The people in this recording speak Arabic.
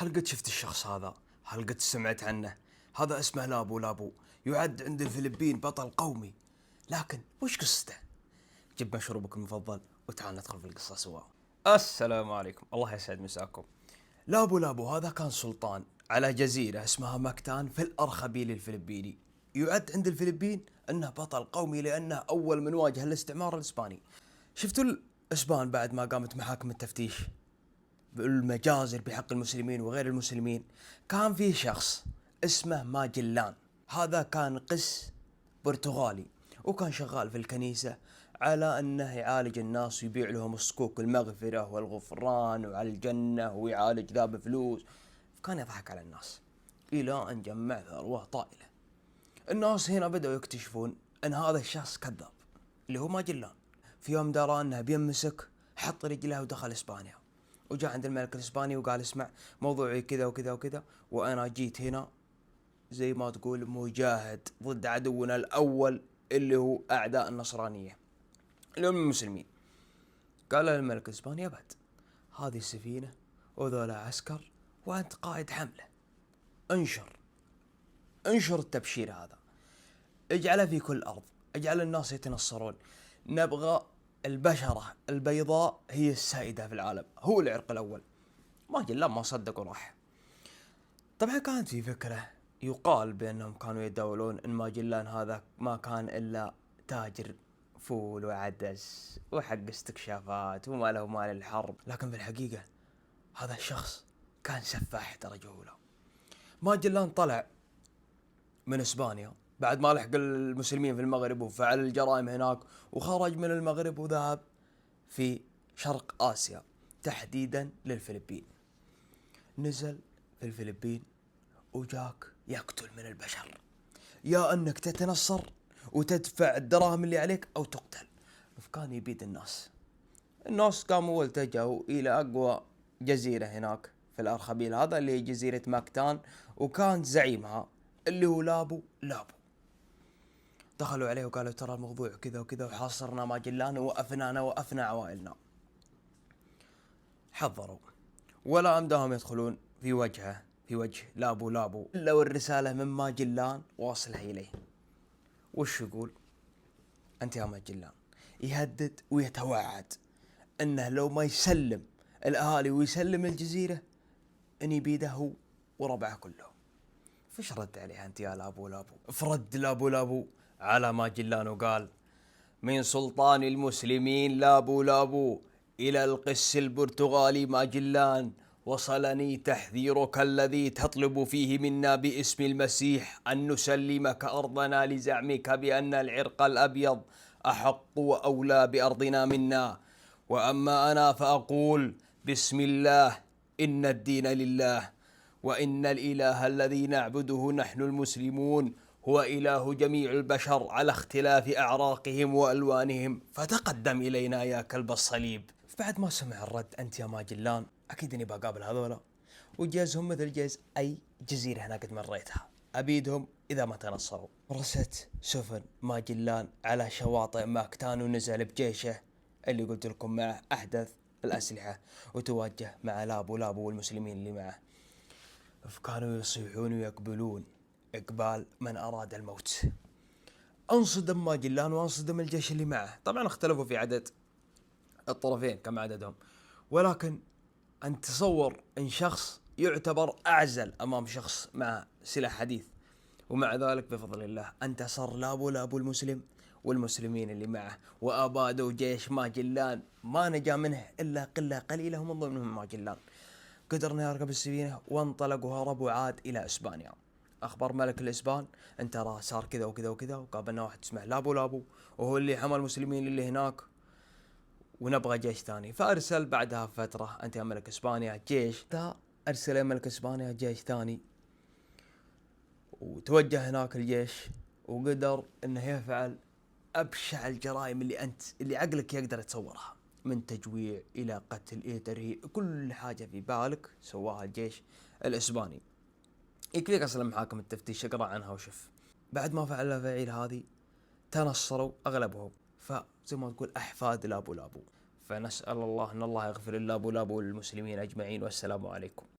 هل قد شفت الشخص هذا؟ هل قد سمعت عنه؟ هذا اسمه لابو لابو، يعد عند الفلبين بطل قومي. لكن وش قصته؟ جيب مشروبك المفضل وتعال ندخل في القصة سوا. السلام عليكم، الله يسعد مساكم. لابو لابو هذا كان سلطان على جزيرة اسمها ماكتان في الأرخبيل الفلبيني. يعد عند الفلبين أنه بطل قومي لأنه أول من واجه الاستعمار الإسباني. شفتوا الإسبان بعد ما قامت محاكم التفتيش بالمجازر بحق المسلمين وغير المسلمين، كان فيه شخص اسمه ماجلان. هذا كان قس برتغالي وكان شغال في الكنيسة على أنه يعالج الناس ويبيع لهم الصكوك المغفرة والغفران وعلى الجنة ويعالج ذا بفلوس. كان يضحك على الناس إلى أن جمع ثروة طائلة. الناس هنا بدأوا يكتشفون أن هذا الشخص كذاب اللي هو ماجلان. في يوم درى أنه بيمسك حط رجله ودخل إسبانيا، وجاء عند الملك الإسباني وقال اسمع موضوعي كذا وكذا وكذا، وأنا جيت هنا زي ما تقول مجاهد ضد عدونا الأول اللي هو أعداء النصرانية اللي هم المسلمين. قال الملك الإسباني أبد، هذه السفينة وذولا عسكر وأنت قائد حملة، انشر التبشير هذا، اجعله في كل أرض، اجعل الناس يتنصرون. نبغى البشرة البيضاء هي السائدة في العالم، هو العرق الأول. ماجلان ما صدق وراح. طبعا كانت في فكرة يقال بأنهم كانوا يداولون أن ماجلان هذا ما كان إلا تاجر فول وعدس وحق استكشافات وما له مال الحرب، لكن في الحقيقة هذا الشخص كان سفاح درجة أولى. ماجلان طلع من إسبانيا بعد ما لحق المسلمين في المغرب وفعل الجرائم هناك، وخرج من المغرب وذهب في شرق آسيا تحديدا للفلبين. نزل في الفلبين وجاك يقتل من البشر، يا أنك تتنصر وتدفع الدراهم اللي عليك أو تقتل. فكان يبيد الناس قاموا والتجهوا إلى أقوى جزيرة هناك في الأرخبيل هذا اللي هي جزيرة ماكتان، وكان زعيمها اللي هو لابو لابو. دخلوا عليه وقالوا ترى الموضوع كذا وكذا وحاصرنا ماجلان ووقفنا عوائلنا. حضروا ولا أمداهم يدخلون في وجه لابو لابو إلا والرسالة من ماجلان واصلة إليه. وش يقول؟ أنت يا ماجلان، يهدد ويتوعد أنه لو ما يسلم الأهالي ويسلم الجزيرة أن يبيده هو وربعه كلهم. فش رد عليه أنت يا لابو لابو؟ فرد لابو لابو على ماجلان وقال من سلطان المسلمين لابو لابو إلى القس البرتغالي ماجلان وصلني تحذيرك الذي تطلب فيه منا باسم المسيح أن نسلمك أرضنا لزعمك بأن العرق الأبيض أحق وأولى بأرضنا منا. وأما أنا فأقول بسم الله إن الدين لله، وإن الإله الذي نعبده نحن المسلمون هو إله جميع البشر على اختلاف أعراقهم وألوانهم، فتقدم إلينا يا كلب الصليب. بعد ما سمع الرد أنت يا ماجلان أكيد إني بقابل هذولا وجازهم مثل جاز أي جزيرة هنا قد مريتها، أبيدهم إذا ما تنصروا. رست سفن ماجلان على شواطئ ماكتان ونزل بجيشه اللي قلت لكم معه أحدث الأسلحة وتوجه مع لابو لابو والمسلمين اللي معه. فكانوا يصيحون ويقبلون إقبال من أراد الموت. انصدم ماجلان وانصدم الجيش اللي معه. طبعا اختلفوا في عدد الطرفين كم عددهم، ولكن أن تصور أن شخص يعتبر أعزل أمام شخص مع سلاح حديث، ومع ذلك بفضل الله انتصر لابو لابو المسلم والمسلمين اللي معه، وأبادوا جيش ماجلان ما نجا منه إلا قلة قليلة ومن ضمنهم ماجلان. قدرنا يركب السفينة وانطلق وهرب وعاد إلى إسبانيا. أخبر ملك الإسبان أن ترى صار كذا وكذا وكذا، وقابلنا واحد اسمه لابو لابو وهو اللي حمى المسلمين اللي هناك ونبغى جيش ثاني. فأرسل بعدها فترة أنت يا ملك إسبانيا جيش ذا، أرسل يا ملك إسبانيا جيش ثاني وتوجه هناك الجيش، وقدر أنه يفعل أبشع الجرائم اللي عقلك يقدر يتصورها، من تجويع إلى قتل إلى ترهيب، كل حاجة في بالك سواها الجيش الإسباني. يكفيك أصلا محاكم التفتيش اقرأ عنها وشوف. بعد ما فعل الفعيل هذه تنصروا أغلبهم، فزي ما تقول أحفاد لابو لابو. فنسأل الله أن الله يغفر لابو لابو والمسلمين أجمعين، والسلام عليكم.